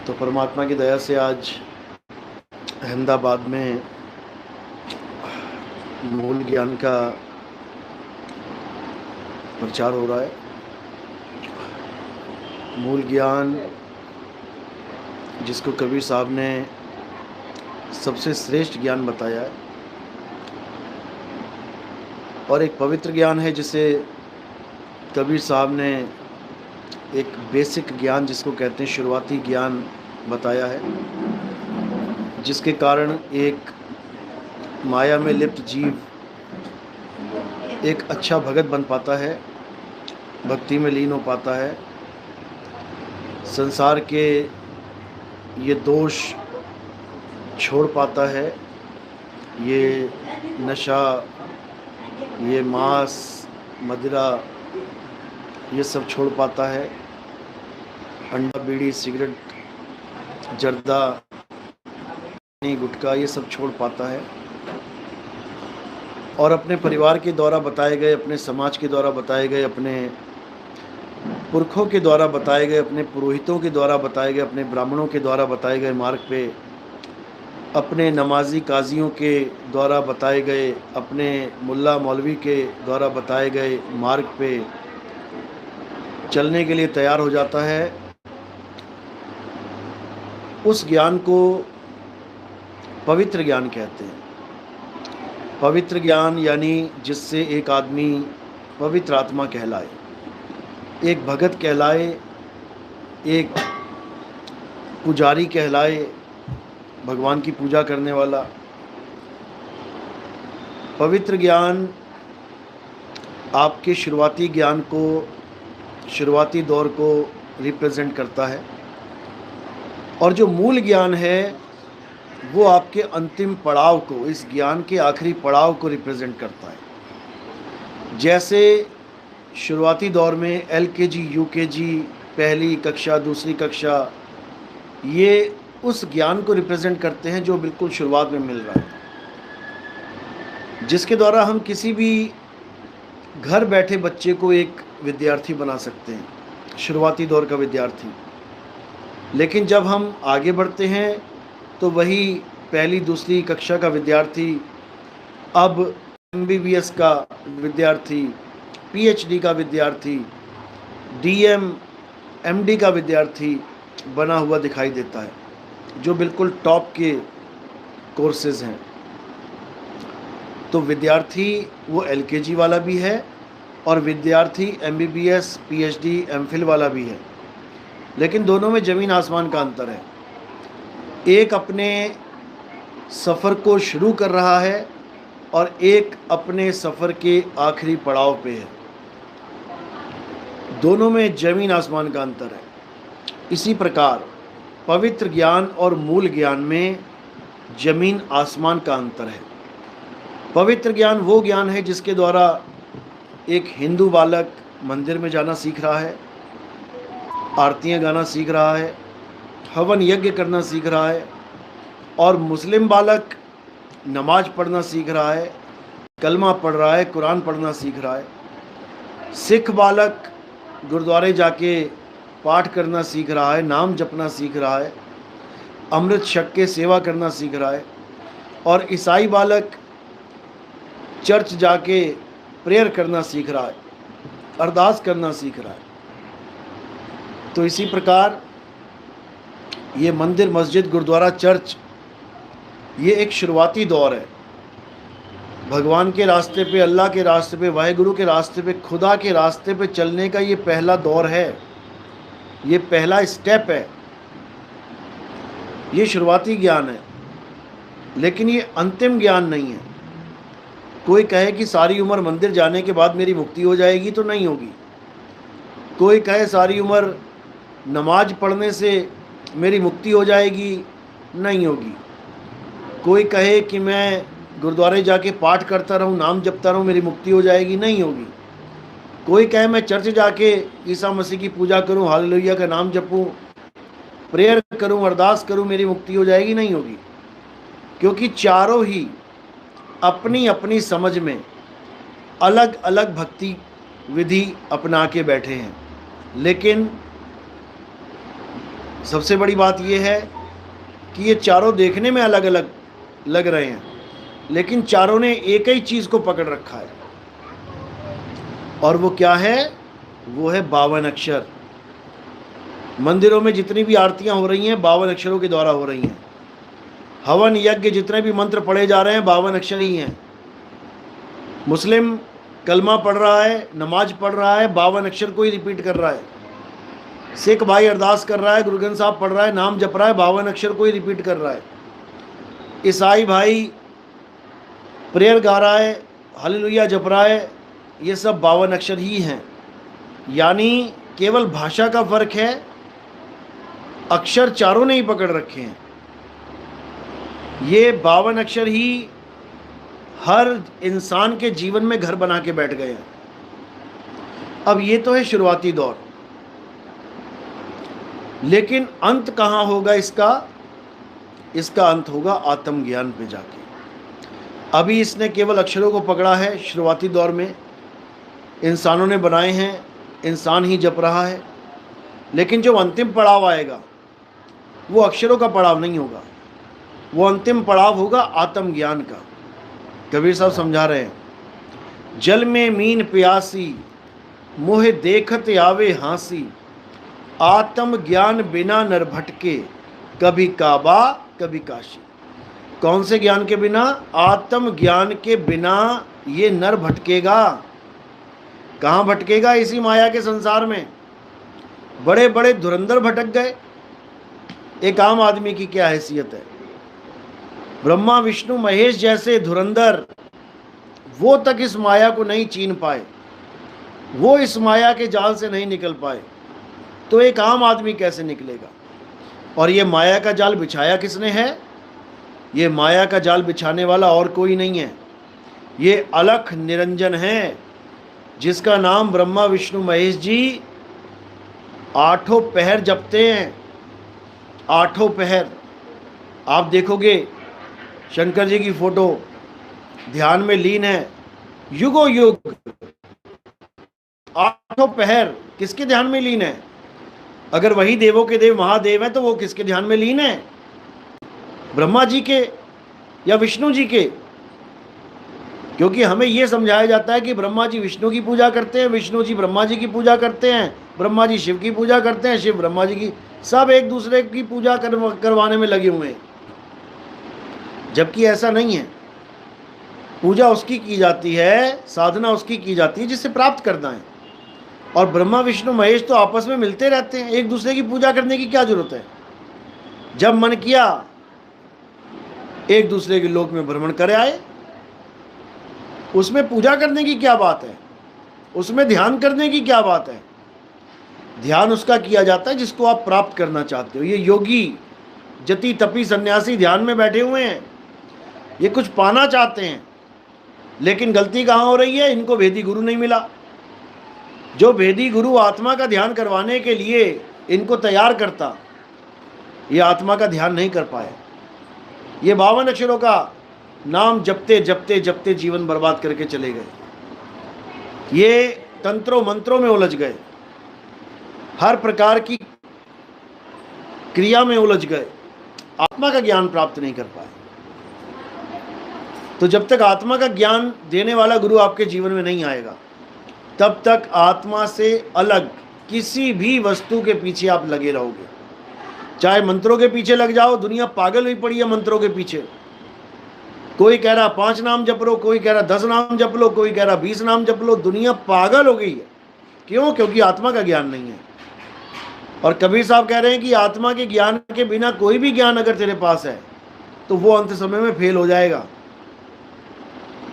तो परमात्मा की दया से आज अहमदाबाद में मूल ज्ञान का प्रचार हो रहा है। मूल ज्ञान जिसको कबीर साहब ने सबसे श्रेष्ठ ज्ञान बताया है और एक पवित्र ज्ञान है जिसे कबीर साहब ने एक बेसिक ज्ञान जिसको कहते हैं शुरुआती ज्ञान बताया है, जिसके कारण एक माया में लिप्त जीव एक अच्छा भगत बन पाता है, भक्ति में लीन हो पाता है, संसार के ये दोष छोड़ पाता है, ये नशा, ये मांस, मदिरा, ये सब छोड़ पाता है, अंडा, बीड़ी, सिगरेट, जर्दा, गुटखा, ये सब छोड़ पाता है और अपने परिवार के द्वारा बताए गए, अपने समाज के द्वारा बताए गए, अपने पुरखों के द्वारा बताए गए, अपने पुरोहितों के द्वारा बताए गए, अपने ब्राह्मणों के द्वारा बताए गए मार्ग पे, अपने नमाजी काजियों के द्वारा बताए गए, अपने मुल्ला मौलवी के द्वारा बताए गए मार्ग पे चलने के लिए तैयार हो जाता है। उस ज्ञान को पवित्र ज्ञान कहते हैं। पवित्र ज्ञान यानी जिससे एक आदमी पवित्र आत्मा कहलाए, एक भगत कहलाए, एक पुजारी कहलाए, भगवान की पूजा करने वाला। पवित्र ज्ञान आपके शुरुआती ज्ञान को, शुरुआती दौर को रिप्रेजेंट करता है और जो मूल ज्ञान है वो आपके अंतिम पड़ाव को, इस ज्ञान के आखिरी पड़ाव को रिप्रेजेंट करता है। जैसे शुरुआती दौर में LKG, UKG, पहली कक्षा, दूसरी कक्षा, ये उस ज्ञान को रिप्रेजेंट करते हैं जो बिल्कुल शुरुआत में मिल रहा है, जिसके द्वारा हम किसी भी घर बैठे बच्चे को एक विद्यार्थी बना सकते हैं, शुरुआती दौर का विद्यार्थी। लेकिन जब हम आगे बढ़ते हैं तो वही पहली दूसरी कक्षा का विद्यार्थी अब MBBS का विद्यार्थी, PhD का विद्यार्थी, DM, MD का विद्यार्थी बना हुआ दिखाई देता है, जो बिल्कुल टॉप के कोर्सेज हैं। तो विद्यार्थी वो LKG वाला भी है और विद्यार्थी MBBS, PhD, MPhil वाला भी है, लेकिन दोनों में ज़मीन आसमान का अंतर है। एक अपने सफ़र को शुरू कर रहा है और एक अपने सफ़र के आखिरी पड़ाव पे है। दोनों में ज़मीन आसमान का अंतर है। इसी प्रकार पवित्र ज्ञान और मूल ज्ञान में ज़मीन आसमान का अंतर है। पवित्र ज्ञान वो ज्ञान है जिसके द्वारा एक हिंदू बालक मंदिर में जाना सीख रहा है, आरतियाँ गाना सीख रहा है, हवन यज्ञ करना सीख रहा है, और मुस्लिम बालक नमाज पढ़ना सीख रहा है, कलमा पढ़ रहा है, कुरान पढ़ना सीख रहा है। सिख बालक गुरुद्वारे जाके पाठ करना सीख रहा है, नाम जपना सीख रहा है, अमृत छक के सेवा करना सीख रहा है, और ईसाई बालक चर्च जाके प्रेयर करना सीख रहा है, अरदास करना सीख रहा है। तो इसी प्रकार ये मंदिर, मस्जिद, गुरुद्वारा, चर्च, ये एक शुरुआती दौर है। भगवान के रास्ते पे, अल्लाह के रास्ते पे, वाहेगुरु के रास्ते पे, खुदा के रास्ते पे चलने का ये पहला दौर है, ये पहला स्टेप है, ये शुरुआती ज्ञान है, लेकिन ये अंतिम ज्ञान नहीं है। कोई कहे कि सारी उम्र मंदिर जाने के बाद मेरी मुक्ति हो जाएगी, तो नहीं होगी। कोई कहे सारी उम्र नमाज पढ़ने से मेरी मुक्ति हो जाएगी, नहीं होगी। कोई कहे कि मैं गुरुद्वारे जाके पाठ करता रहूं, नाम जपता रहूं, मेरी मुक्ति हो जाएगी, नहीं होगी। कोई कहे मैं चर्च जाके ईसा मसीह की पूजा करूं, हालेलुया का नाम जपूं, प्रेयर करूं, अरदास करूं, मेरी मुक्ति हो जाएगी, नहीं होगी। क्योंकि चारों ही अपनी अपनी समझ में अलग अलग भक्ति विधि अपना के बैठे हैं, लेकिन सबसे बड़ी बात यह है कि ये चारों देखने में अलग अलग लग रहे हैं, लेकिन चारों ने एक ही चीज़ को पकड़ रखा है, और वो क्या है? वो है 52 अक्षर। मंदिरों में जितनी भी आरतियां हो रही हैं 52 अक्षरों के द्वारा हो रही हैं। हवन यज्ञ जितने भी मंत्र पढ़े जा रहे हैं 52 अक्षर ही हैं। मुस्लिम कलमा पढ़ रहा है, नमाज पढ़ रहा है, 52 अक्षर को ही रिपीट कर रहा है। सिख भाई अरदास कर रहा है, गुरु ग्रंथ साहब पढ़ रहा है, नाम जप रहा है, 52 अक्षर को ही रिपीट कर रहा है। ईसाई भाई प्रेयर गा रहा है, हालेलुया जप रहा है, ये सब 52 अक्षर ही हैं। यानी केवल भाषा का फर्क है, अक्षर चारों ने ही पकड़ रखे हैं। ये 52 अक्षर ही हर इंसान के जीवन में घर बना के बैठ गए हैं। अब ये तो है शुरुआती दौर, लेकिन अंत कहाँ होगा इसका? इसका अंत होगा आत्मज्ञान पे जाके। अभी इसने केवल अक्षरों को पकड़ा है, शुरुआती दौर में इंसानों ने बनाए हैं, इंसान ही जप रहा है, लेकिन जो अंतिम पड़ाव आएगा वो अक्षरों का पड़ाव नहीं होगा, वो अंतिम पड़ाव होगा आत्मज्ञान का। कबीर साहब समझा रहे हैं, जल में मीन प्यासी मोह देखत आवे हांसी, आत्म ज्ञान बिना नर भटके कभी काबा कभी काशी। कौन से ज्ञान के बिना? आत्म ज्ञान के बिना ये नर भटकेगा। कहाँ भटकेगा? इसी माया के संसार में। बड़े बड़े धुरंधर भटक गए, एक आम आदमी की क्या हैसियत है? ब्रह्मा विष्णु महेश जैसे धुरंधर, वो तक इस माया को नहीं चीन पाए, वो इस माया के जाल से नहीं निकल पाए, तो एक आम आदमी कैसे निकलेगा? और ये माया का जाल बिछाया किसने है? ये माया का जाल बिछाने वाला और कोई नहीं है, ये अलख निरंजन है, जिसका नाम ब्रह्मा विष्णु महेश जी 8 पहर जपते हैं। 8 पहर आप देखोगे, शंकर जी की फोटो ध्यान में लीन है, युगो युग 8 पहर किसके ध्यान में लीन है? अगर वही देवों के देव महादेव हैं तो वो किसके ध्यान में लीन है? ब्रह्मा जी के या विष्णु जी के? क्योंकि हमें यह समझाया जाता है कि ब्रह्मा जी विष्णु की पूजा करते हैं, विष्णु जी ब्रह्मा जी की पूजा करते हैं, ब्रह्मा जी शिव की पूजा करते हैं, शिव ब्रह्मा जी की, सब एक दूसरे की पूजा करवाने में लगे हुए हैं। जबकि ऐसा नहीं है। पूजा उसकी की जाती है, साधना उसकी की जाती है जिससे प्राप्त करना है। और ब्रह्मा विष्णु महेश तो आपस में मिलते रहते हैं, एक दूसरे की पूजा करने की क्या जरूरत है? जब मन किया एक दूसरे के लोक में भ्रमण कर आए, उसमें पूजा करने की क्या बात है? उसमें ध्यान करने की क्या बात है? ध्यान उसका किया जाता है जिसको आप प्राप्त करना चाहते हो। ये योगी जति तपी सन्यासी ध्यान में बैठे हुए हैं, ये कुछ पाना चाहते हैं, लेकिन गलती कहाँ हो रही है? इनको भेदी गुरु नहीं मिला। जो भेदी गुरु आत्मा का ध्यान करवाने के लिए इनको तैयार करता, ये आत्मा का ध्यान नहीं कर पाए। ये 52 अक्षरों का नाम जपते जपते जपते जीवन बर्बाद करके चले गए। ये तंत्रों मंत्रों में उलझ गए, हर प्रकार की क्रिया में उलझ गए, आत्मा का ज्ञान प्राप्त नहीं कर पाए। तो जब तक आत्मा का ज्ञान देने वाला गुरु आपके जीवन में नहीं आएगा, तब तक आत्मा से अलग किसी भी वस्तु के पीछे आप लगे रहोगे। चाहे मंत्रों के पीछे लग जाओ, दुनिया पागल हुई पड़ी है मंत्रों के पीछे। कोई कह रहा 5 नाम जप लो, कोई कह रहा 10 नाम जप लो, कोई कह रहा 20 नाम जप लो। दुनिया पागल हो गई है। क्यों? क्योंकि आत्मा का ज्ञान नहीं है। और कबीर साहब कह रहे हैं कि आत्मा के ज्ञान के बिना कोई भी ज्ञान अगर तेरे पास है तो वो अंत समय में फेल हो जाएगा,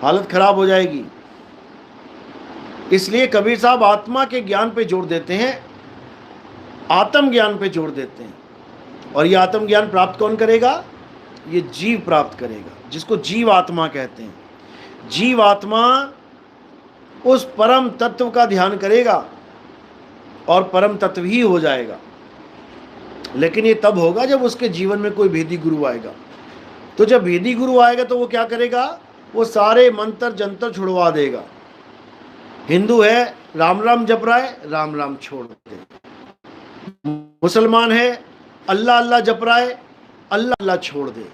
हालत खराब हो जाएगी। इसलिए कबीर साहब आत्मा के ज्ञान पे जोर देते हैं, आत्म ज्ञान पे जोर देते हैं। और ये आत्म ज्ञान प्राप्त कौन करेगा? ये जीव प्राप्त करेगा, जिसको जीव आत्मा कहते हैं। जीव आत्मा उस परम तत्व का ध्यान करेगा और परम तत्व ही हो जाएगा। लेकिन ये तब होगा जब उसके जीवन में कोई भेदी गुरु आएगा। तो जब भेदी गुरु आएगा तो वो क्या करेगा? वो सारे मंत्र जंतर छुड़वा देगा। हिंदू है, राम राम जप रहा है, राम राम छोड़ दे। मुसलमान है, अल्लाह अल्लाह जप रहा है, अल्लाह अल्लाह छोड़ दे।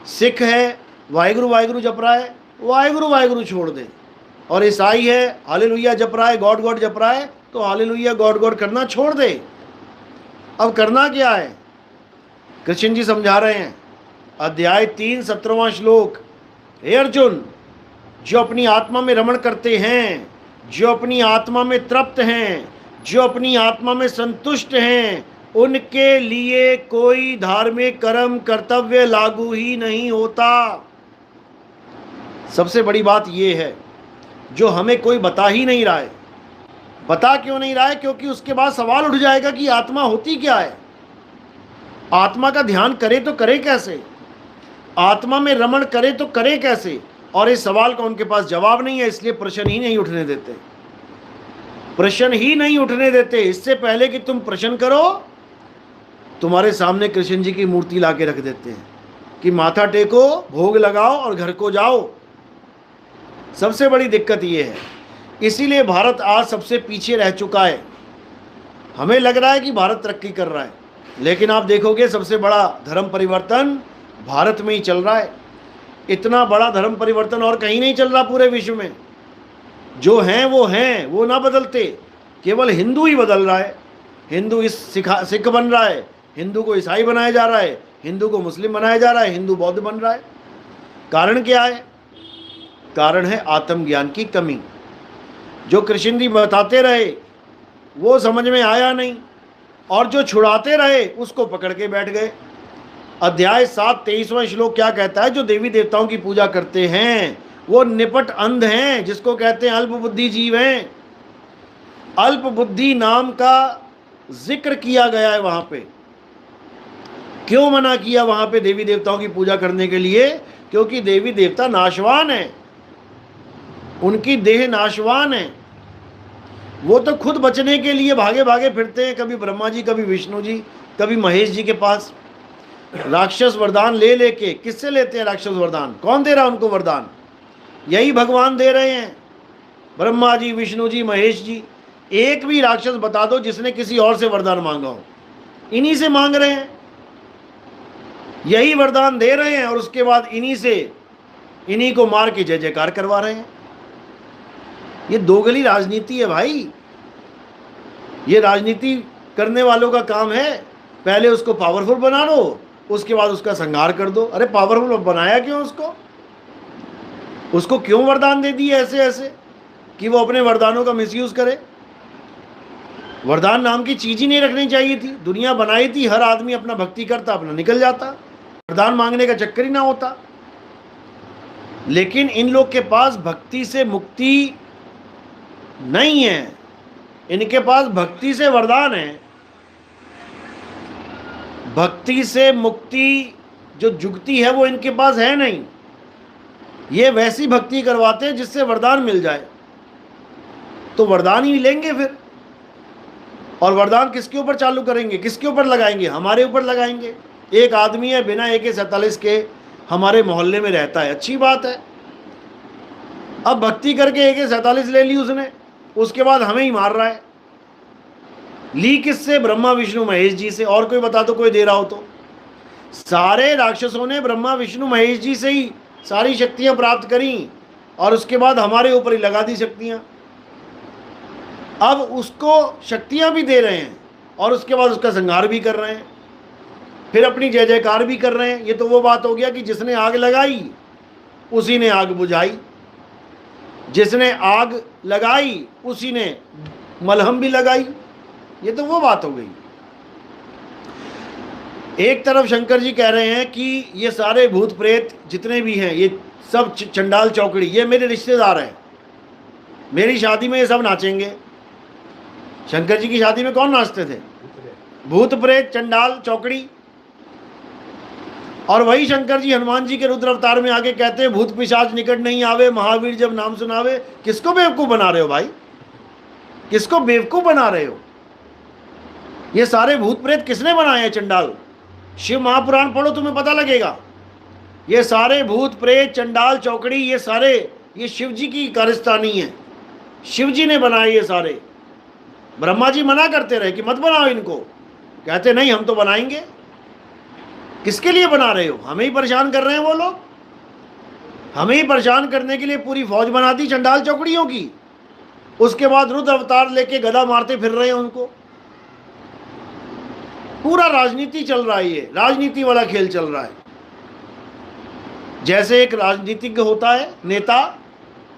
सिख है वाहिगुरु वाहिगुरु जप रहा है, वाहिगुरु वाहिगुरु छोड़ दे। और ईसाई है हालेलुया जप रहा है, गॉड गॉड जप रहा है, तो हालेलुया गॉड गॉड करना छोड़ दे। अब करना क्या है? कृष्ण जी समझा रहे हैं, अध्याय 3 17वां श्लोक। हे अर्जुन, जो अपनी आत्मा में रमण करते हैं, जो अपनी आत्मा में तृप्त हैं, जो अपनी आत्मा में संतुष्ट हैं, उनके लिए कोई धार्मिक कर्म कर्तव्य लागू ही नहीं होता। सबसे बड़ी बात यह है जो हमें कोई बता ही नहीं रहा है। बता क्यों नहीं रहा है? क्योंकि उसके बाद सवाल उठ जाएगा कि आत्मा होती क्या है, आत्मा का ध्यान करे तो करे कैसे, आत्मा में रमण करे तो करे कैसे। और इस सवाल का उनके पास जवाब नहीं है, इसलिए प्रश्न ही नहीं उठने देते, प्रश्न ही नहीं उठने देते। इससे पहले कि तुम प्रश्न करो, तुम्हारे सामने कृष्ण जी की मूर्ति लाके रख देते हैं कि माथा टेको, भोग लगाओ और घर को जाओ। सबसे बड़ी दिक्कत ये है। इसीलिए भारत आज सबसे पीछे रह चुका है। हमें लग रहा है कि भारत तरक्की कर रहा है, लेकिन आप देखोगे सबसे बड़ा धर्म परिवर्तन भारत में ही चल रहा है। इतना बड़ा धर्म परिवर्तन और कहीं नहीं चल रहा पूरे विश्व में। जो हैं, वो ना बदलते, केवल हिंदू ही बदल रहा है। हिंदू सिख बन रहा है, हिंदू को ईसाई बनाया जा रहा है, हिंदू को मुस्लिम बनाया जा रहा है, हिंदू बौद्ध बन रहा है। कारण क्या है? कारण है आत्मज्ञान की कमी। जो कृष्ण जी बताते रहे वो समझ में आया नहीं, और जो छुड़ाते रहे उसको पकड़ के बैठ गए। अध्याय 7 23वां श्लोक क्या कहता है? जो देवी देवताओं की पूजा करते हैं वो निपट अंध हैं, जिसको कहते हैं अल्प बुद्धि जीव हैं। अल्प बुद्धि नाम का जिक्र किया गया है वहां पे। क्यों मना किया वहां पे देवी देवताओं की पूजा करने के लिए? क्योंकि देवी देवता नाशवान है, उनकी देह नाशवान है। वो तो खुद बचने के लिए भागे भागे फिरते हैं, कभी ब्रह्मा जी, कभी विष्णु जी, कभी महेश जी के पास राक्षस वरदान ले लेके। किससे लेते हैं राक्षस वरदान? कौन दे रहा है उनको वरदान? यही भगवान दे रहे हैं, ब्रह्मा जी, विष्णु जी, महेश जी। एक भी राक्षस बता दो जिसने किसी और से वरदान मांगा हो। इन्हीं से मांग रहे हैं, यही वरदान दे रहे हैं, और उसके बाद इन्हीं को मार के जय जयकार करवा रहे हैं। ये दोगली राजनीति है भाई। ये राजनीति करने वालों का काम है। पहले उसको पावरफुल बना लो, उसके बाद उसका संहार कर दो। अरे पावरफुल बनाया क्यों उसको क्यों वरदान दे दिए ऐसे ऐसे कि वो अपने वरदानों का मिसयूज करे? वरदान नाम की चीज ही नहीं रखनी चाहिए थी। दुनिया बनाई थी, हर आदमी अपना भक्ति करता, अपना निकल जाता, वरदान मांगने का चक्कर ही ना होता। लेकिन इन लोग के पास भक्ति से मुक्ति नहीं है, इनके पास भक्ति से वरदान है। भक्ति से मुक्ति जो जुगती है वो इनके पास है नहीं। ये वैसी भक्ति करवाते हैं जिससे वरदान मिल जाए, तो वरदान ही लेंगे फिर। और वरदान किसके ऊपर चालू करेंगे, किसके ऊपर लगाएंगे? हमारे ऊपर लगाएंगे। एक आदमी है बिना AK-47 के हमारे मोहल्ले में रहता है, अच्छी बात है। अब भक्ति करके AK-47 ले ली उसने, उसके बाद हमें ही मार रहा है। ली किससे? ब्रह्मा विष्णु महेश जी से। और कोई बता दो, कोई दे रहा हो तो। सारे राक्षसों ने ब्रह्मा विष्णु महेश जी से ही सारी शक्तियां प्राप्त करी, और उसके बाद हमारे ऊपर ही लगा दी शक्तियां। अब उसको शक्तियां भी दे रहे हैं और उसके बाद उसका संहार भी कर रहे हैं, फिर अपनी जय जयकार भी कर रहे हैं। ये तो वो बात हो गया कि जिसने आग लगाई उसी ने आग बुझाई, जिसने आग लगाई उसी ने मलहम भी लगाई। ये तो वो बात हो गई। एक तरफ शंकर जी कह रहे हैं कि ये सारे भूत प्रेत जितने भी हैं, ये सब चंडाल चौकड़ी, ये मेरे रिश्तेदार हैं, मेरी शादी में ये सब नाचेंगे। शंकर जी की शादी में कौन नाचते थे? भूत प्रेत, चंडाल चौकड़ी। और वही शंकर जी हनुमान जी के रुद्र अवतार में आगे कहते हैं भूत पिशाच निकट नहीं आवे, महावीर जब नाम सुनावे। किसको बेवकूफ बना रहे हो भाई? किसको बेवकूफ बना रहे हो? ये सारे भूत प्रेत किसने बनाए हैं? चंडाल। शिव महापुराण पढ़ो, तुम्हें पता लगेगा। ये सारे भूत प्रेत, चंडाल चौकड़ी, ये सारे ये शिव जी की कारस्तानी है। शिव जी ने बनाए ये सारे। ब्रह्मा जी मना करते रहे कि मत बनाओ इनको, कहते नहीं हम तो बनाएंगे। किसके लिए बना रहे हो? हमें ही परेशान कर रहे हैं वो लोग। हमें ही परेशान करने के लिए पूरी फौज बना दी चंडाल चौकड़ियों की। उसके बाद रुद्र अवतार लेके गदा मारते फिर रहे हैं उनको। पूरा राजनीति चल रहा है, ये राजनीति वाला खेल चल रहा है। जैसे एक राजनीतिज्ञ होता है, नेता,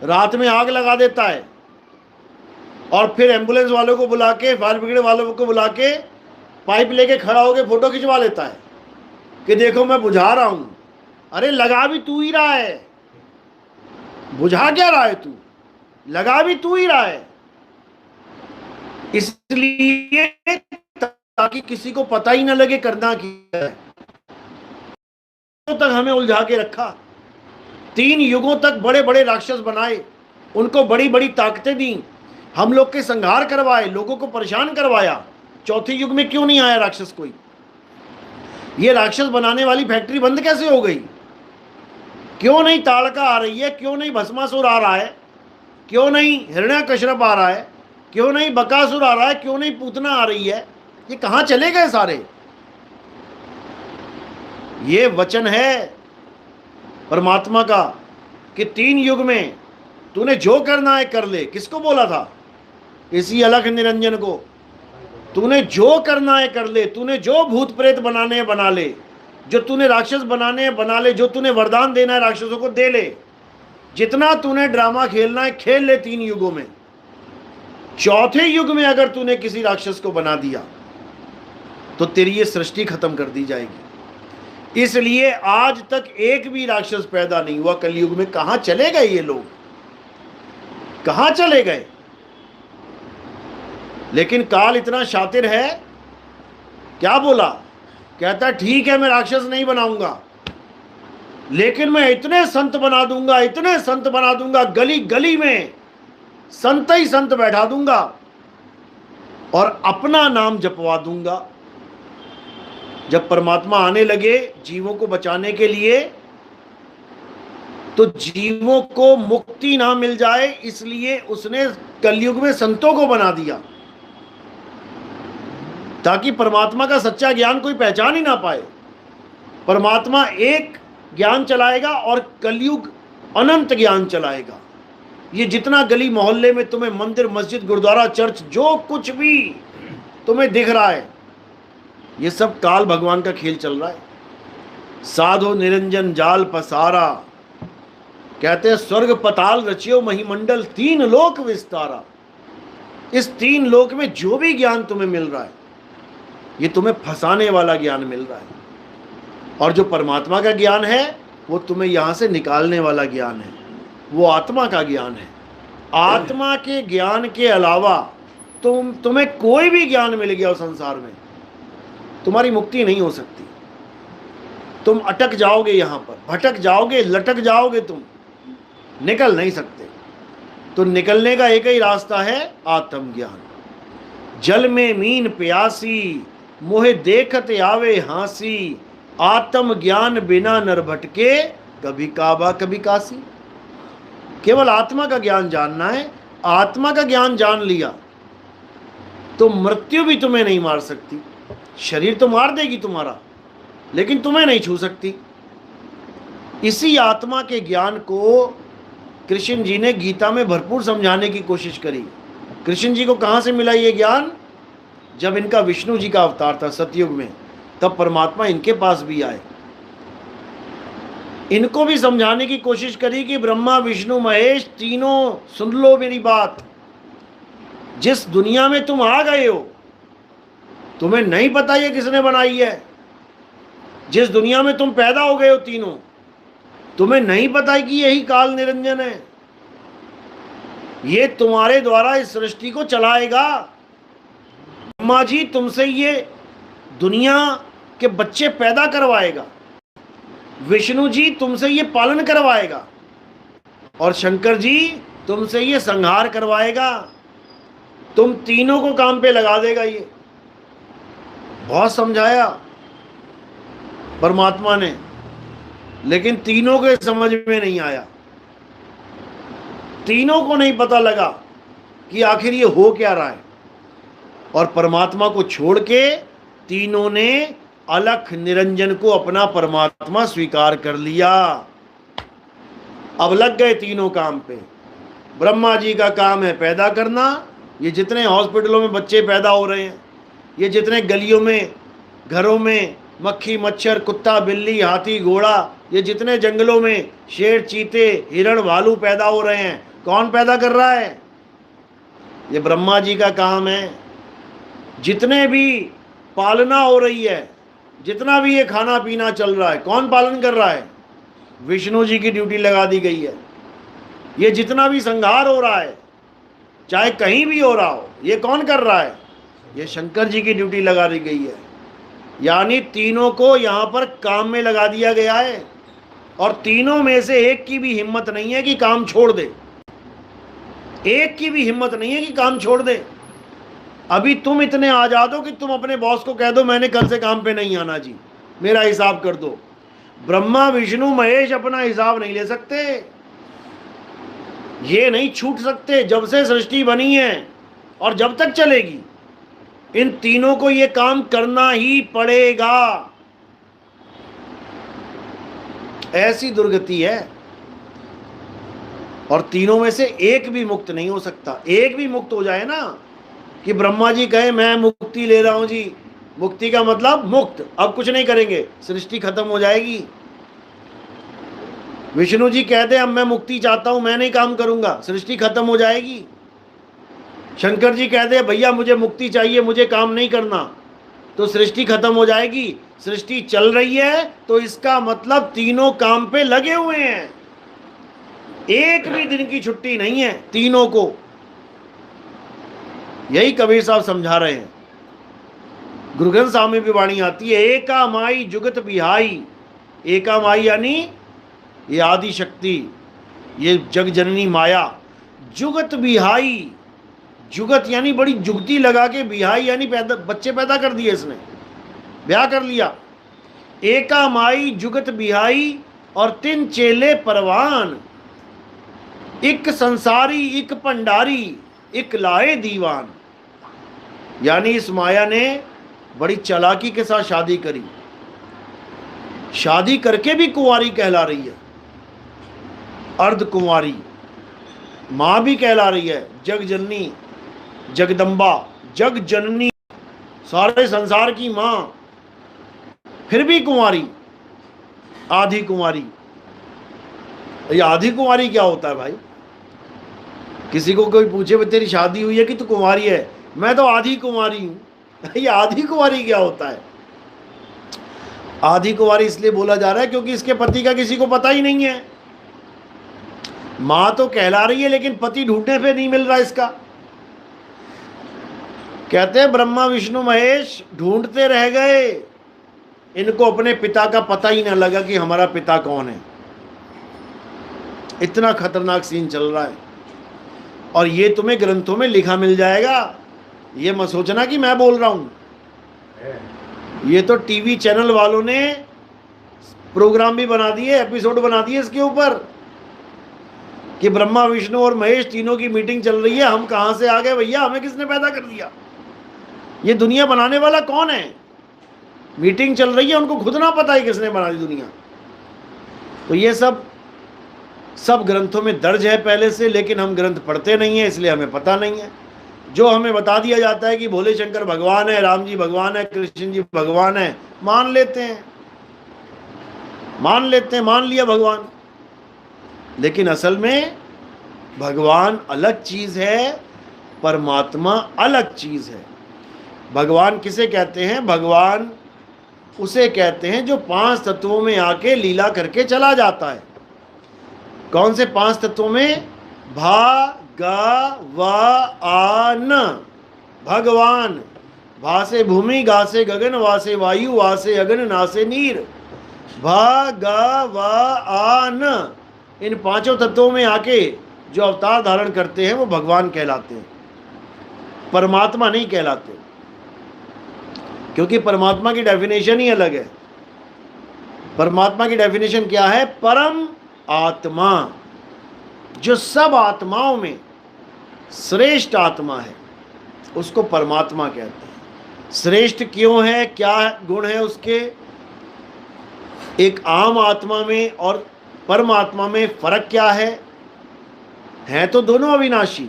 रात में आग लगा देता है और फिर एम्बुलेंस वालों को बुला के, फायर ब्रिगेड वालों को बुला के पाइप लेके खड़ा होकर फोटो खिंचवा लेता है कि देखो मैं बुझा रहा हूं। अरे लगा भी तू ही रहा है, बुझा क्या रहा है तू? लगा भी तू ही रहा है। इसलिए ताकि किसी को पता ही ना लगे करना क्या है। तो तक हमें उलझा के रखा, 3 युगों तक बड़े बड़े राक्षस बनाए, उनको बड़ी बड़ी ताकतें दी, हम लोग के संहार करवाए, लोगों को परेशान करवाया। चौथे युग में क्यों नहीं आया राक्षस कोई? ये राक्षस बनाने वाली फैक्ट्री बंद कैसे हो गई? क्यों नहीं ताड़का आ रही है? क्यों नहीं भस्मासुर आ रहा है? क्यों नहीं हिरण्यकश्यप आ रहा है? क्यों नहीं बकासुर आ रहा है? क्यों नहीं पूतना आ रही है? ये कहां चले गए सारे? ये वचन है परमात्मा का कि 3 युग में तूने जो करना है कर ले। किसको बोला था? इसी अलख निरंजन को। तूने जो करना है कर ले, तूने जो भूत प्रेत बनाने हैं बना ले, जो तूने राक्षस बनाने हैं बना ले, जो तूने वरदान देना है राक्षसों को दे ले, जितना तूने ड्रामा खेलना है खेल ले 3 युगों में। चौथे युग में अगर तूने किसी राक्षस को बना दिया तो तेरी ये सृष्टि खत्म कर दी जाएगी। इसलिए आज तक एक भी राक्षस पैदा नहीं हुआ कलयुग में। कहां चले गए ये लोग? कहां चले गए? लेकिन काल इतना शातिर है, क्या बोला? कहता ठीक है मैं राक्षस नहीं बनाऊंगा, लेकिन मैं इतने संत बना दूंगा, इतने संत बना दूंगा, गली गली में संत ही संत बैठा दूंगा और अपना नाम जपवा दूंगा। जब परमात्मा आने लगे जीवों को बचाने के लिए, तो जीवों को मुक्ति ना मिल जाए इसलिए उसने कलयुग में संतों को बना दिया, ताकि परमात्मा का सच्चा ज्ञान कोई पहचान ही ना पाए। परमात्मा एक ज्ञान चलाएगा और कलयुग अनंत ज्ञान चलाएगा। ये जितना गली मोहल्ले में तुम्हें मंदिर, मस्जिद, गुरुद्वारा, चर्च, जो कुछ भी तुम्हें दिख रहा है, ये सब काल भगवान का खेल चल रहा है। साधो निरंजन जाल पसारा, कहते हैं स्वर्ग पताल रचियो महिमंडल 3 लोक विस्तारा। इस 3 लोक में जो भी ज्ञान तुम्हें मिल रहा है, ये तुम्हें फंसाने वाला ज्ञान मिल रहा है, और जो परमात्मा का ज्ञान है वो तुम्हें यहां से निकालने वाला ज्ञान है, वो आत्मा का ज्ञान है। आत्मा के ज्ञान के अलावा तुम्हें कोई भी ज्ञान मिल गया संसार में, तुम्हारी मुक्ति नहीं हो सकती। तुम अटक जाओगे, यहां पर भटक जाओगे, लटक जाओगे, तुम निकल नहीं सकते। तो निकलने का एक ही रास्ता है, आत्मज्ञान। जल में मीन प्यासी, मोहे देखत आवे हांसी, आत्म ज्ञान बिना नर भटके, कभी काबा कभी काशी। केवल आत्मा का ज्ञान जानना है। आत्मा का ज्ञान जान लिया तो मृत्यु भी तुम्हें नहीं मार सकती। शरीर तो मार देगी तुम्हारा, लेकिन तुम्हें नहीं छू सकती। इसी आत्मा के ज्ञान को कृष्ण जी ने गीता में भरपूर समझाने की कोशिश करी। कृष्ण जी को कहां से मिला ये ज्ञान? जब इनका विष्णु जी का अवतार था सतयुग में, तब परमात्मा इनके पास भी आए, इनको भी समझाने की कोशिश करी कि ब्रह्मा विष्णु महेश तीनों सुन लो मेरी बात। जिस दुनिया में तुम आ गए हो, तुम्हें नहीं पता ये किसने बनाई है। जिस दुनिया में तुम पैदा हो गए हो तीनों, तुम्हें नहीं पता कि यही काल निरंजन है। ये तुम्हारे द्वारा इस सृष्टि को चलाएगा। ब्रह्मा जी तुमसे ये दुनिया के बच्चे पैदा करवाएगा, विष्णु जी तुमसे ये पालन करवाएगा, और शंकर जी तुमसे ये संहार करवाएगा। तुम तीनों को काम पे लगा देगा। ये बहुत समझाया परमात्मा ने, लेकिन तीनों के समझ में नहीं आया। तीनों को नहीं पता लगा कि आखिर ये हो क्या रहा है। और परमात्मा को छोड़ के तीनों ने अलख निरंजन को अपना परमात्मा स्वीकार कर लिया। अब लग गए तीनों काम पे। ब्रह्मा जी का काम है पैदा करना, ये जितने हॉस्पिटलों में बच्चे पैदा हो रहे हैं, ये जितने गलियों में घरों में मक्खी मच्छर कुत्ता बिल्ली हाथी घोड़ा, ये जितने जंगलों में शेर चीते हिरण भालू पैदा हो रहे हैं, कौन पैदा कर रहा है? ये ब्रह्मा जी का काम है। जितने भी पालना हो रही है, जितना भी ये खाना पीना चल रहा है, कौन पालन कर रहा है? विष्णु जी की ड्यूटी लगा दी गई है। ये जितना भी संहार हो रहा है, चाहे कहीं भी हो रहा हो, ये कौन कर रहा है? ये शंकर जी की ड्यूटी लगा दी गई है। यानी तीनों को यहाँ पर काम में लगा दिया गया है, और तीनों में से एक की भी हिम्मत नहीं है कि काम छोड़ दे। एक की भी हिम्मत नहीं है कि काम छोड़ दे। अभी तुम इतने आजाद हो कि तुम अपने बॉस को कह दो मैंने कल से काम पे नहीं आना जी, मेरा हिसाब कर दो। ब्रह्मा विष्णु महेश अपना हिसाब नहीं ले सकते, ये नहीं छूट सकते। जब से सृष्टि बनी है और जब तक चलेगी, इन तीनों को ये काम करना ही पड़ेगा। ऐसी दुर्गति है, और तीनों में से एक भी मुक्त नहीं हो सकता। एक भी मुक्त हो जाए ना, कि ब्रह्मा जी कहे मैं मुक्ति ले रहा हूं जी, मुक्ति का मतलब मुक्त, अब कुछ नहीं करेंगे, सृष्टि खत्म हो जाएगी। विष्णु जी कहते अब मैं मुक्ति चाहता हूं, मैं नहीं काम करूंगा, सृष्टि खत्म हो जाएगी। शंकर जी कहते भैया मुझे मुक्ति चाहिए, मुझे काम नहीं करना, तो सृष्टि खत्म हो जाएगी। सृष्टि चल रही है तो इसका मतलब तीनों काम पे लगे हुए हैं, एक भी दिन की छुट्टी नहीं है तीनों को। यही कबीर साहब समझा रहे हैं। गुरु ग्रंथ साहब में भी वाणी आती है, एका माई जुगत बिहाई। एका माई यानी ये आदि शक्ति, ये जग जननी माया। जुगत बिहाई, जुगत यानी बड़ी जुगती लगा के, बिहाई यानी बच्चे पैदा कर दिए, इसने ब्याह कर लिया। एका माई जुगत बिहाई और तिन चेले परवान। इक संसारी इक भंडारी इक लाए दीवान। यानी इस माया ने बड़ी चालाकी के साथ शादी करी, शादी करके भी कुंवारी कहला रही है, अर्ध कुंवारी मां भी कहला रही है, जग जननी जगदम्बा जग जननी, सारे संसार की मां, फिर भी कुंवारी, आधी कुंवारी। ये आधी कुंवारी क्या होता है भाई? किसी को कोई पूछे तेरी शादी हुई है कि तू कुंवारी है, मैं तो आधी कुंवारी हूं। ये आधी कुंवारी क्या होता है? आधी कुंवारी इसलिए बोला जा रहा है क्योंकि इसके पति का किसी को पता ही नहीं है। मां तो कहला रही है लेकिन पति ढूंढने पे नहीं मिल रहा इसका। कहते हैं ब्रह्मा विष्णु महेश ढूंढते रह गए, इनको अपने पिता का पता ही ना लगा कि हमारा पिता कौन है। इतना खतरनाक सीन चल रहा है, और ये तुम्हें ग्रंथों में लिखा मिल जाएगा। ये मत सोचना कि मैं बोल रहा हूं, ये तो टीवी चैनल वालों ने प्रोग्राम भी बना दिए, एपिसोड बना दिए इसके ऊपर, कि ब्रह्मा विष्णु और महेश तीनों की मीटिंग चल रही है। हम कहां से आ गए भैया, हमें किसने पैदा कर दिया? ये दुनिया बनाने वाला कौन है? मीटिंग चल रही है, उनको खुद ना पता है किसने बना दी दुनिया। तो ये सब ग्रंथों में दर्ज है पहले से, लेकिन हम ग्रंथ पढ़ते नहीं है, इसलिए हमें पता नहीं है। जो हमें बता दिया जाता है कि भोले शंकर भगवान है, राम जी भगवान है, कृष्ण जी भगवान है, मान लेते हैं, मान लिया भगवान। लेकिन असल में भगवान अलग चीज है, परमात्मा अलग चीज है। भगवान किसे कहते हैं? भगवान उसे कहते हैं जो 5 तत्वों में आके लीला करके चला जाता है। कौन से 5 तत्वों में? भा गा वा आ न। भगवान, भा से भूमि, गा से गगन, वा से वायु, वा से अगन, ना से नीर। भा गा वा आ न, इन 5 तत्वों में आके जो अवतार धारण करते हैं वो भगवान कहलाते हैं, परमात्मा नहीं कहलाते। क्योंकि परमात्मा की डेफिनेशन ही अलग है। परमात्मा की डेफिनेशन क्या है? परम आत्मा, जो सब आत्माओं में श्रेष्ठ आत्मा है, उसको परमात्मा कहते हैं। श्रेष्ठ क्यों है, क्या गुण है उसके, एक आम आत्मा में और परमात्मा में फर्क क्या है तो दोनों अविनाशी।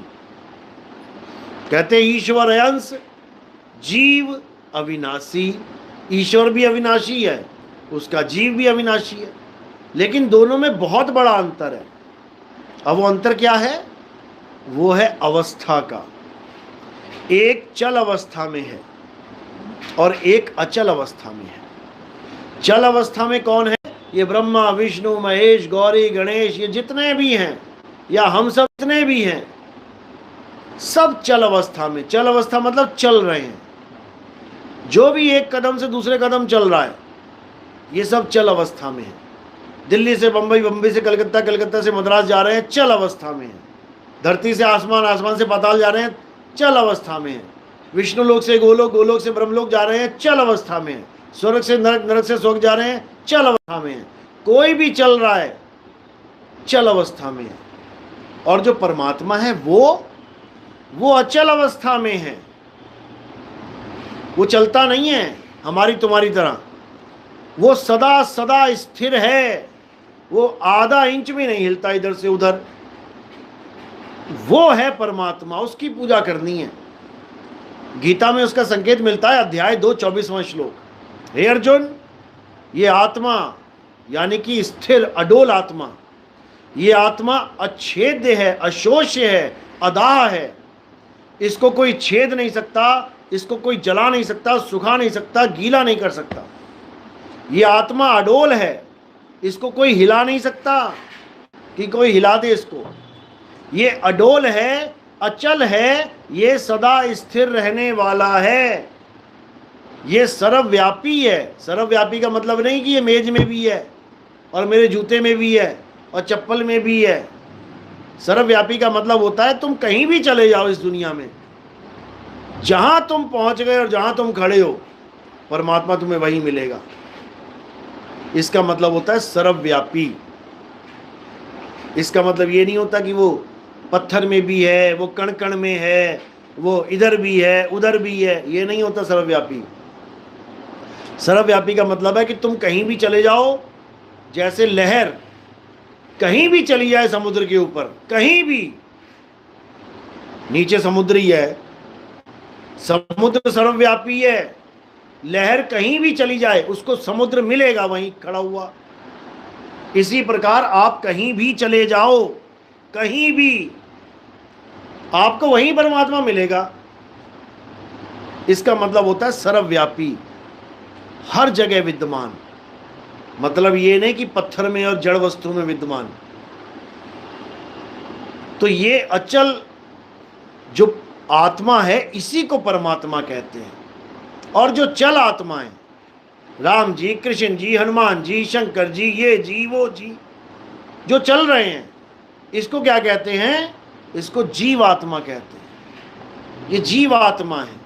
कहते ईश्वर अंश जीव अविनाशी, ईश्वर भी अविनाशी है, उसका जीव भी अविनाशी है, लेकिन दोनों में बहुत बड़ा अंतर है। अब वो अंतर क्या है? वो है अवस्था का। एक चल अवस्था में है और एक अचल अवस्था में है। चल अवस्था में कौन है? ये ब्रह्मा विष्णु महेश गौरी गणेश, ये जितने भी हैं, या हम सब जितने भी हैं, सब चल अवस्था में। चल अवस्था मतलब चल रहे हैं, जो भी एक कदम से दूसरे कदम चल रहा है, ये सब चल अवस्था में है। दिल्ली से बंबई, बंबई से कलकत्ता, कलकत्ता से मद्रास जा रहे हैं, चल अवस्था में है। धरती से आसमान, आसमान से पाताल जा रहे हैं, चल अवस्था में है। विष्णु लोक से गोलोक, गोलोक से ब्रह्मलोक जा रहे हैं, चल अवस्था में है। स्वर्ग से नरक, नरक से स्वर्ग जा रहे हैं, चल अवस्था में है। कोई भी चल रहा है, चल अवस्था में है। और जो परमात्मा है वो अचल अवस्था में है। वो चलता नहीं है हमारी तुम्हारी तरह, वो सदा सदा स्थिर है। वो आधा इंच भी नहीं हिलता इधर से उधर। वो है परमात्मा, उसकी पूजा करनी है। गीता में उसका संकेत मिलता है, अध्याय 2 24वां श्लोक। हे अर्जुन, ये आत्मा यानी कि स्थिर अडोल आत्मा, ये आत्मा अच्छेद्य है, अशोष्य है, अदाह है। इसको कोई छेद नहीं सकता, इसको कोई जला नहीं सकता, सुखा नहीं सकता, गीला नहीं कर सकता। ये आत्मा अडोल है, इसको कोई हिला नहीं सकता कि कोई हिला दे इसको। ये अडोल है, अचल है, ये सदा स्थिर रहने वाला है। ये सर्वव्यापी है। सर्वव्यापी का मतलब नहीं कि ये मेज में भी है और मेरे जूते में भी है और चप्पल में भी है। सर्वव्यापी का मतलब होता है तुम कहीं भी चले जाओ इस दुनिया में, जहां तुम पहुंच गए और जहां तुम खड़े हो, परमात्मा तुम्हें वहीं मिलेगा। इसका मतलब होता है सर्वव्यापी। इसका मतलब ये नहीं होता कि वो पत्थर में भी है, वो कण कण में है, वो इधर भी है उधर भी है, ये नहीं होता सर्वव्यापी। सर्वव्यापी का मतलब है कि तुम कहीं भी चले जाओ, जैसे लहर कहीं भी चली जाए समुद्र के ऊपर, कहीं भी, नीचे समुद्र ही है, समुद्र सर्वव्यापी है। लहर कहीं भी चली जाए उसको समुद्र मिलेगा वहीं खड़ा हुआ। इसी प्रकार आप कहीं भी चले जाओ, कहीं भी, आपको वहीं परमात्मा मिलेगा। इसका मतलब होता है सर्वव्यापी, हर जगह विद्यमान। मतलब ये नहीं कि पत्थर में और जड़ वस्तु में विद्यमान। तो ये अचल जो आत्मा है, इसी को परमात्मा कहते हैं। और जो चल आत्मा है, राम जी, कृष्ण जी, हनुमान जी, शंकर जी, ये जी वो जी, जो चल रहे हैं, इसको क्या कहते हैं? इसको जीवात्मा कहते हैं। ये जीवात्मा है।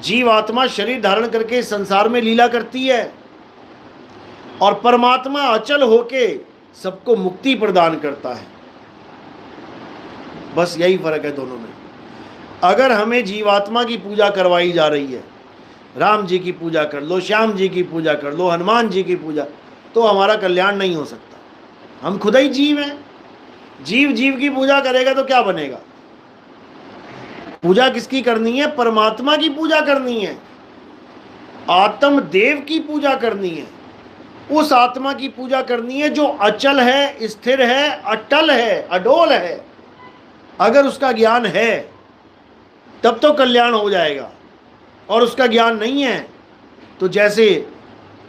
जीवात्मा शरीर धारण करके इस संसार में लीला करती है, और परमात्मा अचल होके सबको मुक्ति प्रदान करता है। बस यही फर्क है दोनों में। अगर हमें जीवात्मा की पूजा करवाई जा रही है, राम जी की पूजा कर लो, श्याम जी की पूजा कर लो, हनुमान जी की पूजा, तो हमारा कल्याण नहीं हो सकता। हम खुद ही जीव हैं। जीव जीव की पूजा करेगा तो क्या बनेगा? पूजा किसकी करनी है? परमात्मा की पूजा करनी है, आत्मदेव की पूजा करनी है, उस आत्मा की पूजा करनी है जो अचल है, स्थिर है, अटल है, अडोल है। अगर उसका ज्ञान है तब तो कल्याण हो जाएगा, और उसका ज्ञान नहीं है तो जैसे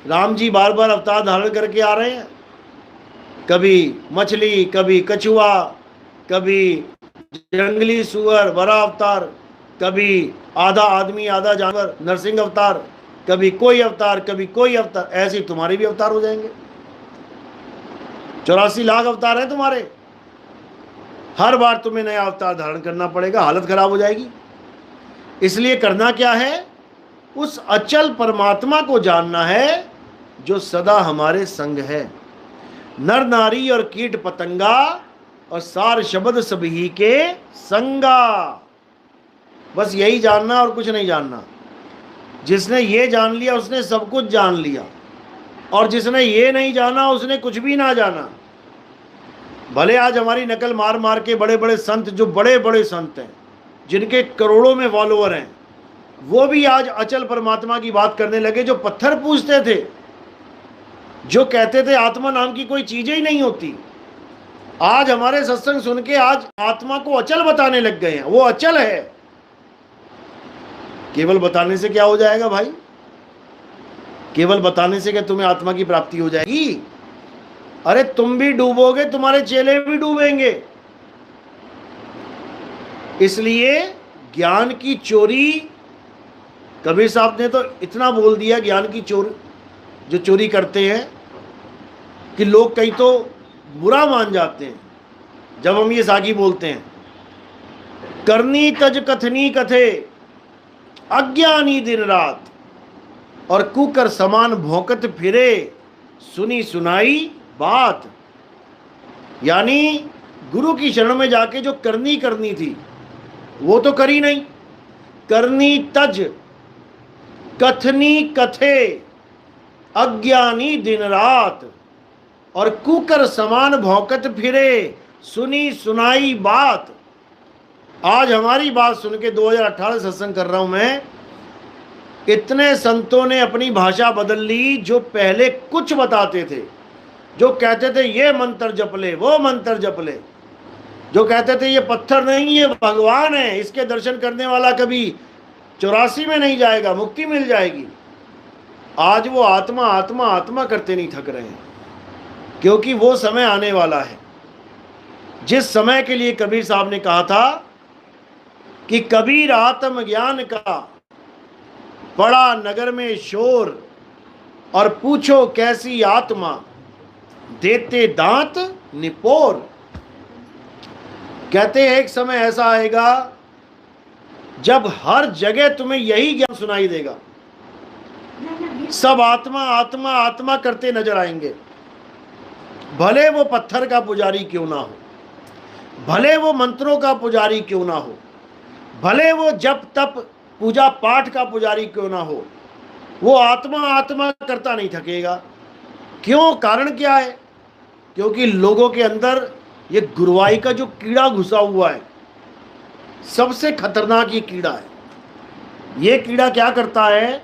राम जी बार बार अवतार धारण करके आ रहे हैं, कभी मछली, कभी कछुआ, कभी जंगली सुअर बड़ा अवतार, कभी आधा आदमी आधा जानवर नरसिंह अवतार, कभी कोई अवतार, कभी कोई अवतार। ऐसे ही तुम्हारे भी अवतार हो जाएंगे। 84 लाख अवतार हैं तुम्हारे। हर बार तुम्हें नया अवतार धारण करना पड़ेगा, हालत खराब हो जाएगी। इसलिए करना क्या है? उस अचल परमात्मा को जानना है जो सदा हमारे संग है। नर नारी और कीट पतंगा और सार शब्द सभी के संगा। बस यही जानना और कुछ नहीं जानना। जिसने ये जान लिया उसने सब कुछ जान लिया, और जिसने ये नहीं जाना उसने कुछ भी ना जाना। भले आज हमारी नकल मार मार के बड़े बड़े संत, जो बड़े बड़े संत हैं, जिनके करोड़ों में फॉलोअर हैं, वो भी आज अचल परमात्मा की बात करने लगे। जो पत्थर पूजते थे, जो कहते थे आत्मा नाम की कोई चीज ही नहीं होती, आज हमारे सत्संग सुन के आज आत्मा को अचल बताने लग गए हैं। वो अचल है। केवल बताने से क्या हो जाएगा भाई? केवल बताने से क्या तुम्हें आत्मा की प्राप्ति हो जाएगी? अरे तुम भी डूबोगे, तुम्हारे चेले भी डूबेंगे। इसलिए ज्ञान की चोरी, कबीर साहब ने तो इतना बोल दिया, ज्ञान की जो चोरी करते हैं कि लोग कई तो बुरा मान जाते हैं जब हम ये साखी बोलते हैं। करनी तज कथनी कथे, अज्ञानी दिन रात, और कुकर समान भौंकत फिरे, सुनी सुनाई बात। यानी गुरु की शरण में जाके जो करनी थी वो तो करी नहीं। करनी तज कथनी कथे, अज्ञानी दिन रात, और कुकर समान भौंकत फिरे, सुनी सुनाई बात। आज हमारी बात सुन के 2018 सत्संग कर रहा हूं मैं, इतने संतों ने अपनी भाषा बदल ली। जो पहले कुछ बताते थे, जो कहते थे ये मंत्र जप ले, वो मंत्र जप ले, जो कहते थे ये पत्थर नहीं ये भगवान है, इसके दर्शन करने वाला कभी 84 में नहीं जाएगा, मुक्ति मिल जाएगी, आज वो आत्मा आत्मा आत्मा करते नहीं थक रहे हैं। क्योंकि वो समय आने वाला है जिस समय के लिए कबीर साहब ने कहा था कि कबीर आत्म ज्ञान का बड़ा नगर में शोर, और पूछो कैसी आत्मा, देते दांत निपोर। कहते हैं एक समय ऐसा आएगा जब हर जगह तुम्हें यही ज्ञान सुनाई देगा। सब आत्मा आत्मा आत्मा करते नजर आएंगे, भले वो पत्थर का पुजारी क्यों ना हो, भले वो मंत्रों का पुजारी क्यों ना हो, भले वो जप तप पूजा पाठ का पुजारी क्यों ना हो, वो आत्मा आत्मा करता नहीं थकेगा। क्यों? कारण क्या है? क्योंकि लोगों के अंदर ये गुरुवाई का जो कीड़ा घुसा हुआ है, सबसे खतरनाक ये कीड़ा है। ये कीड़ा क्या करता है?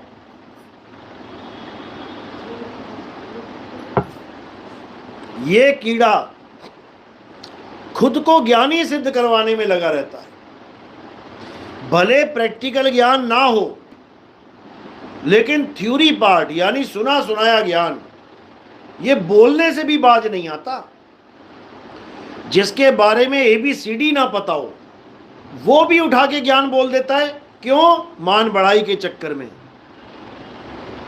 ये कीड़ा खुद को ज्ञानी सिद्ध करवाने में लगा रहता है। भले प्रैक्टिकल ज्ञान ना हो, लेकिन थ्योरी पार्ट यानी सुना सुनाया ज्ञान, ये बोलने से भी बाज नहीं आता। जिसके बारे में ABCD ना पता हो, वो भी उठा के ज्ञान बोल देता है। क्यों? मान बढ़ाई के चक्कर में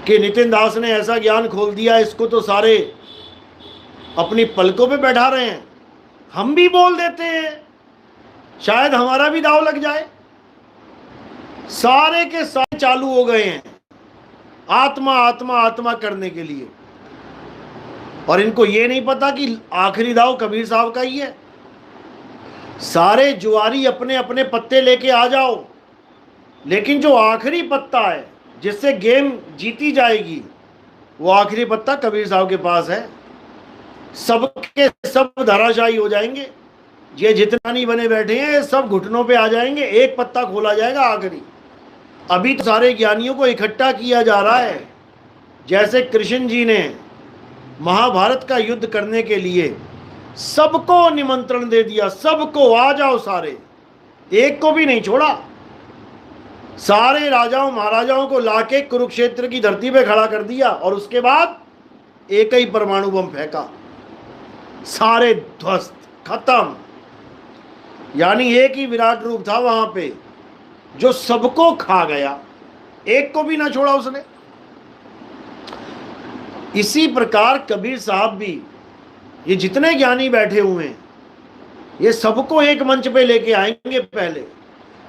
कि नितिन दास ने ऐसा ज्ञान खोल दिया, इसको तो सारे अपनी पलकों पे बैठा रहे हैं, हम भी बोल देते हैं, शायद हमारा भी दाव लग जाए। सारे के सारे चालू हो गए हैं आत्मा आत्मा आत्मा करने के लिए, और इनको ये नहीं पता कि आखिरी दाव कबीर साहब का ही है। सारे जुआरी अपने अपने पत्ते लेके आ जाओ, लेकिन जो आखिरी पत्ता है जिससे गेम जीती जाएगी, वो आखिरी पत्ता कबीर साहब के पास है। सबके सब धराशायी हो जाएंगे। ये जितना नहीं बने बैठे हैं सब घुटनों पे आ जाएंगे, एक पत्ता खोला जाएगा आखिरी। अभी तो सारे ज्ञानियों को इकट्ठा किया जा रहा है। जैसे कृष्ण जी ने महाभारत का युद्ध करने के लिए सबको निमंत्रण दे दिया, सबको आ जाओ सारे, एक को भी नहीं छोड़ा। सारे राजाओं महाराजाओं को लाके कुरुक्षेत्र की धरती पे खड़ा कर दिया, और उसके बाद एक ही परमाणु बम फेंका, सारे ध्वस्त खत्म। यानी एक ही विराट रूप था वहां पे जो सबको खा गया, एक को भी ना छोड़ा उसने। इसी प्रकार कबीर साहब भी, ये जितने ज्ञानी बैठे हुए हैं, ये सबको एक मंच पे लेके आएंगे। पहले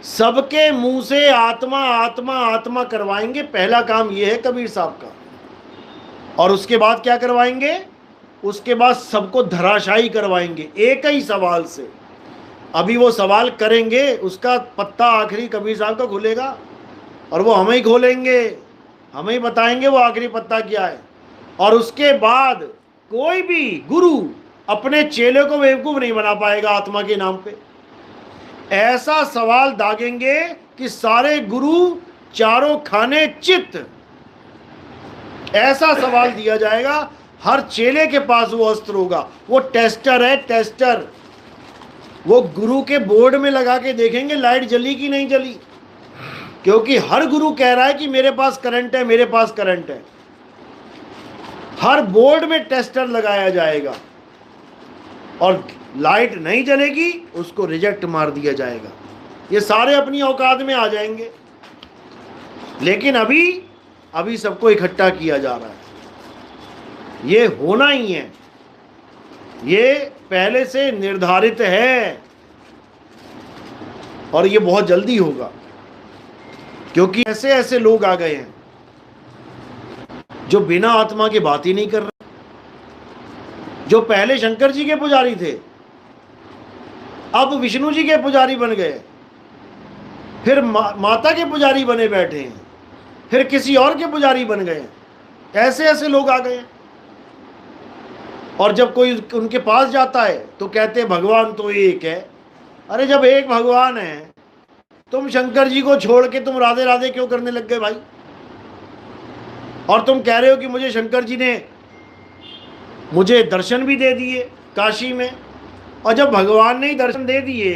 सबके मुंह से आत्मा आत्मा आत्मा करवाएंगे। पहला काम ये है कबीर साहब का। और उसके बाद क्या करवाएंगे? उसके बाद सबको धराशायी करवाएंगे एक ही सवाल से। अभी वो सवाल करेंगे, उसका पत्ता आखिरी कबीर साहब का खुलेगा, और वो हमें ही खोलेंगे हमें ही बताएंगे वो आखिरी पत्ता क्या है। और उसके बाद कोई भी गुरु अपने चेले को बेवकूफ नहीं बना पाएगा आत्मा के नाम पे। ऐसा सवाल दागेंगे कि सारे गुरु चारों खाने चित्त। ऐसा सवाल दिया जाएगा, हर चेले के पास वो अस्त्र होगा। वो टेस्टर है, टेस्टर। वो गुरु के बोर्ड में लगा के देखेंगे लाइट जली कि नहीं जली, क्योंकि हर गुरु कह रहा है कि मेरे पास करंट है, मेरे पास करंट है। हर बोर्ड में टेस्टर लगाया जाएगा और लाइट नहीं जलेगी उसको रिजेक्ट मार दिया जाएगा। ये सारे अपनी औकात में आ जाएंगे। लेकिन अभी सबको इकट्ठा किया जा रहा है। ये होना ही है, ये पहले से निर्धारित है और ये बहुत जल्दी होगा, क्योंकि ऐसे ऐसे लोग आ गए हैं जो बिना आत्मा की बात ही नहीं कर रहे। जो पहले शंकर जी के पुजारी थे अब विष्णु जी के पुजारी बन गए, फिर माता के पुजारी बने बैठे हैं, फिर किसी और के पुजारी बन गए। ऐसे ऐसे लोग आ गए। और जब कोई उनके पास जाता है तो कहते हैं भगवान तो एक है। अरे जब एक भगवान है, तुम शंकर जी को छोड़ के तुम राधे राधे क्यों करने लग गए भाई? और तुम कह रहे हो कि मुझे शंकर जी ने मुझे दर्शन भी दे दिए काशी में, और जब भगवान ने ही दर्शन दे दिए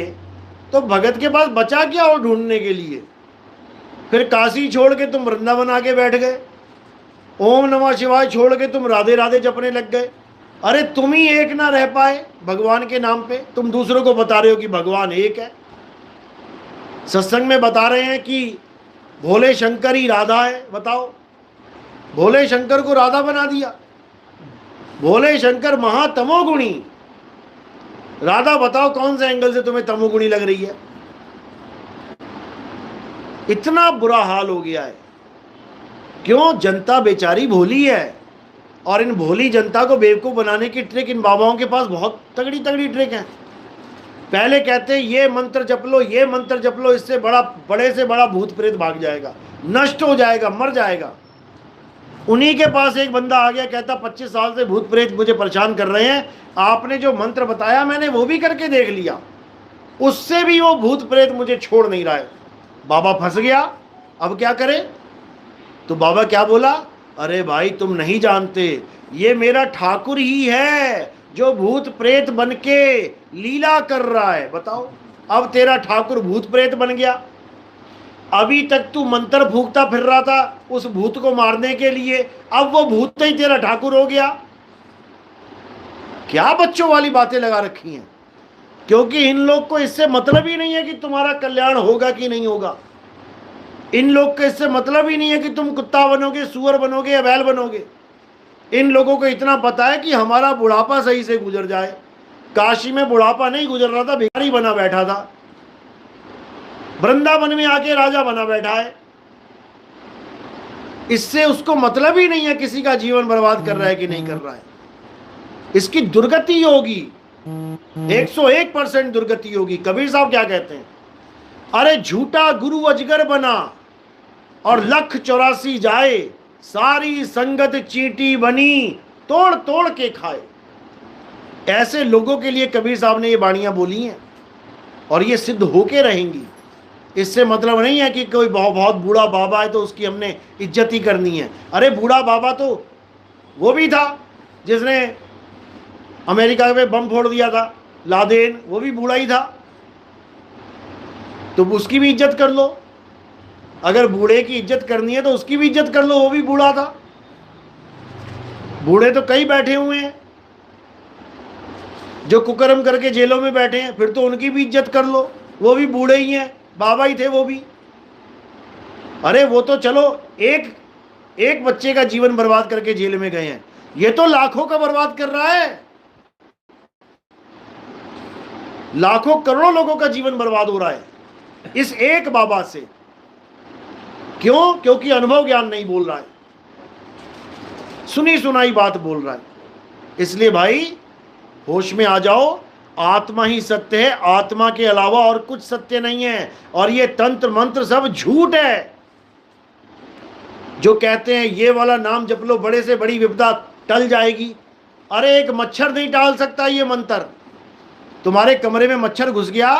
तो भगत के पास बचा क्या और ढूंढने के लिए? फिर काशी छोड़ के तुम वृंदावन आके बैठ गए, ओम नमः शिवाय छोड़ के तुम राधे राधे जपने लग गए। अरे तुम ही एक ना रह पाए भगवान के नाम पे, तुम दूसरों को बता रहे हो कि भगवान एक है। सत्संग में बता रहे हैं कि भोले शंकर ही राधा है। बताओ, भोले शंकर को राधा बना दिया। भोले शंकर महातमोगुणी, राधा बताओ कौन से एंगल से तुम्हें तमोगुणी लग रही है? इतना बुरा हाल हो गया है। क्यों? जनता बेचारी भोली है, और इन भोली जनता को बेवकूफ बनाने की ट्रिक इन बाबाओं के पास बहुत तगड़ी तगड़ी ट्रिक है। पहले कहते हैं ये मंत्र जप लो, ये मंत्र जप लो, इससे बड़े से बड़ा भूत प्रेत भाग जाएगा, नष्ट हो जाएगा, मर जाएगा। उन्हीं के पास एक बंदा आ गया, कहता 25 साल से भूत प्रेत मुझे परेशान कर रहे हैं, आपने जो मंत्र बताया मैंने वो भी करके देख लिया, उससे भी वो भूत प्रेत मुझे छोड़ नहीं रहा है। बाबा फंस गया, अब क्या करे? तो बाबा क्या बोला? अरे भाई तुम नहीं जानते, ये मेरा ठाकुर ही है जो भूत प्रेत बन के लीला कर रहा है। बताओ, अब तेरा ठाकुर भूत प्रेत बन गया। अभी तक तू मंत्र फूंकता फिर रहा था उस भूत को मारने के लिए, अब वो भूत ही तेरा ठाकुर हो गया। क्या बच्चों वाली बातें लगा रखी हैं? क्योंकि इन लोग को इससे मतलब ही नहीं है कि तुम्हारा कल्याण होगा कि नहीं होगा। इन लोग को इससे मतलब ही नहीं है कि तुम कुत्ता बनोगे, सुअर बनोगे या बैल बनोगे। इन लोगों को इतना पता है कि हमारा बुढ़ापा सही से गुजर जाए। काशी में बुढ़ापा नहीं गुजर रहा था, भिखारी बना बैठा था, वृंदावन में आके राजा बना बैठा है। इससे उसको मतलब ही नहीं है किसी का जीवन बर्बाद कर रहा है कि नहीं कर रहा है। इसकी दुर्गति होगी, 101% दुर्गति होगी। कबीर साहब क्या कहते हैं? अरे झूठा गुरु अजगर बना और 1,84 जाए, सारी संगत चींटी बनी, तोड़ तोड़ के खाए। ऐसे लोगों के लिए कबीर साहब ने ये बाणियां बोली हैं और ये सिद्ध होके रहेंगी। इससे मतलब नहीं है कि कोई बहुत बूढ़ा बाबा है तो उसकी हमने इज्जत ही करनी है। अरे बूढ़ा बाबा तो वो भी था जिसने अमेरिका में बम फोड़ दिया था, लादेन, वो भी बूढ़ा ही था, तो उसकी भी इज्जत कर लो। अगर बूढ़े की इज्जत करनी है तो उसकी भी इज्जत कर लो, वो भी बूढ़ा था। बूढ़े तो कई बैठे हुए हैं जो कुकर्म करके जेलों में बैठे हैं, फिर तो उनकी भी इज्जत कर लो, वो भी बूढ़े ही हैं, बाबा ही थे वो भी। अरे वो तो चलो एक बच्चे का जीवन बर्बाद करके जेल में गए हैं, ये तो लाखों का बर्बाद कर रहा है। लाखों करोड़ों लोगों का जीवन बर्बाद हो रहा है इस एक बाबा से। क्यों? क्योंकि अनुभव ज्ञान नहीं बोल रहा है, सुनी सुनाई बात बोल रहा है। इसलिए भाई होश में आ जाओ, आत्मा ही सत्य है, आत्मा के अलावा और कुछ सत्य नहीं है। और ये तंत्र मंत्र सब झूठ है। जो कहते हैं ये वाला नाम जप लो बड़े से बड़ी विपदा टल जाएगी। अरे एक मच्छर नहीं टाल सकता ये मंत्र। तुम्हारे कमरे में मच्छर घुस गया,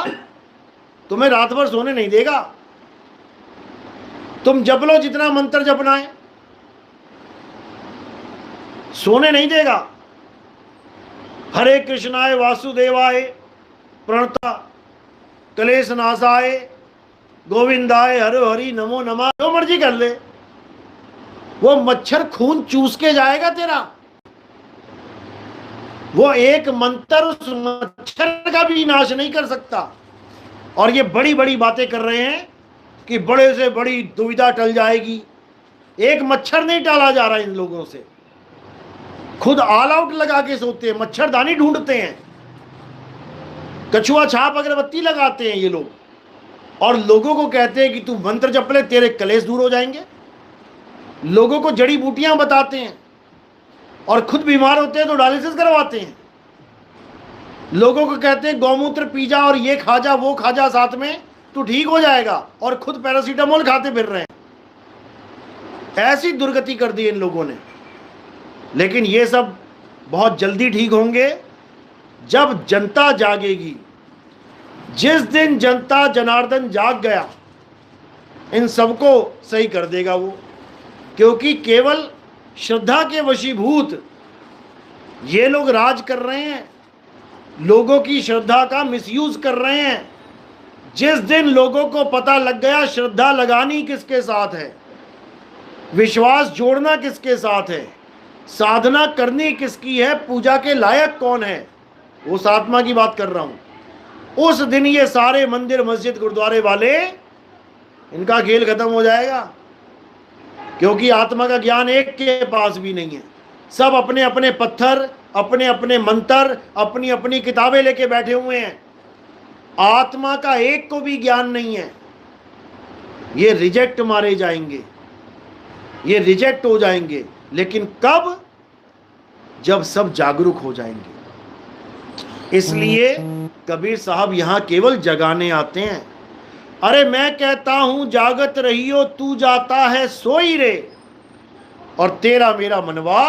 तुम्हें रात भर सोने नहीं देगा। तुम जप लो जितना मंत्र जपना है, सोने नहीं देगा। हरे कृष्णाय वासुदेवाय प्रणता कलेश नाशाय गोविंदाय हरे हरि नमो नमः, जो मर्जी कर ले, वो मच्छर खून चूस के जाएगा तेरा। वो एक मंत्र उस मच्छर का भी नाश नहीं कर सकता। और ये बड़ी बड़ी बातें कर रहे हैं कि बड़े से बड़ी दुविधा टल जाएगी। एक मच्छर नहीं टाला जा रहा इन लोगों से। खुद ऑल आउट लगा के सोते हैं, मच्छरदानी ढूंढते हैं, कछुआ छाप अगरबत्ती लगाते हैं ये लोग, और लोगों को कहते हैं कि तू मंत्र जप ले तेरे कलेश दूर हो जाएंगे। लोगों को जड़ी बूटियां बताते हैं और खुद बीमार होते हैं तो डायलिसिस करवाते हैं। लोगों को कहते हैं गौमूत्र पी जा और ये खा जा वो खा जा साथ में, तू ठीक हो जाएगा, और खुद पैरासीटामोल खाते फिर रहे हैं। ऐसी दुर्गति कर दी इन लोगों ने। लेकिन ये सब बहुत जल्दी ठीक होंगे जब जनता जागेगी। जिस दिन जनता जनार्दन जाग गया, इन सबको सही कर देगा वो। क्योंकि केवल श्रद्धा के वशीभूत ये लोग राज कर रहे हैं, लोगों की श्रद्धा का मिसयूज कर रहे हैं। जिस दिन लोगों को पता लग गया श्रद्धा लगानी किसके साथ है, विश्वास जोड़ना किसके साथ है, साधना करनी किसकी है, पूजा के लायक कौन है, उस आत्मा की बात कर रहा हूं, उस दिन ये सारे मंदिर मस्जिद गुरुद्वारे वाले, इनका खेल खत्म हो जाएगा। क्योंकि आत्मा का ज्ञान एक के पास भी नहीं है। सब अपने अपने पत्थर, अपने अपने मंत्र, अपनी अपनी किताबें लेके बैठे हुए हैं। आत्मा का एक को भी ज्ञान नहीं है। ये रिजेक्ट मारे जाएंगे, ये रिजेक्ट हो जाएंगे। लेकिन कब? जब सब जागरूक हो जाएंगे। इसलिए कबीर साहब यहां केवल जगाने आते हैं। अरे मैं कहता हूं जागत रहियो तू जाता है सोई रे, और तेरा मेरा मनवा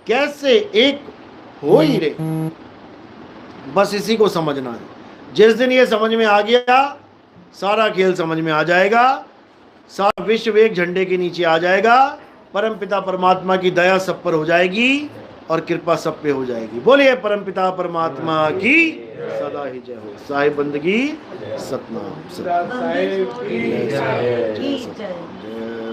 कैसे एक हो ही रे। बस इसी को समझना है। जिस दिन ये समझ में आ गया, सारा खेल समझ में आ जाएगा। सारा विश्व एक झंडे के नीचे आ जाएगा। परमपिता परमात्मा की दया सब पर हो जाएगी और कृपा सब पे हो जाएगी। बोलिए परमपिता परमात्मा की सदा ही जय हो। साहिब बंदगी सतनाम। साहिब की जय। जय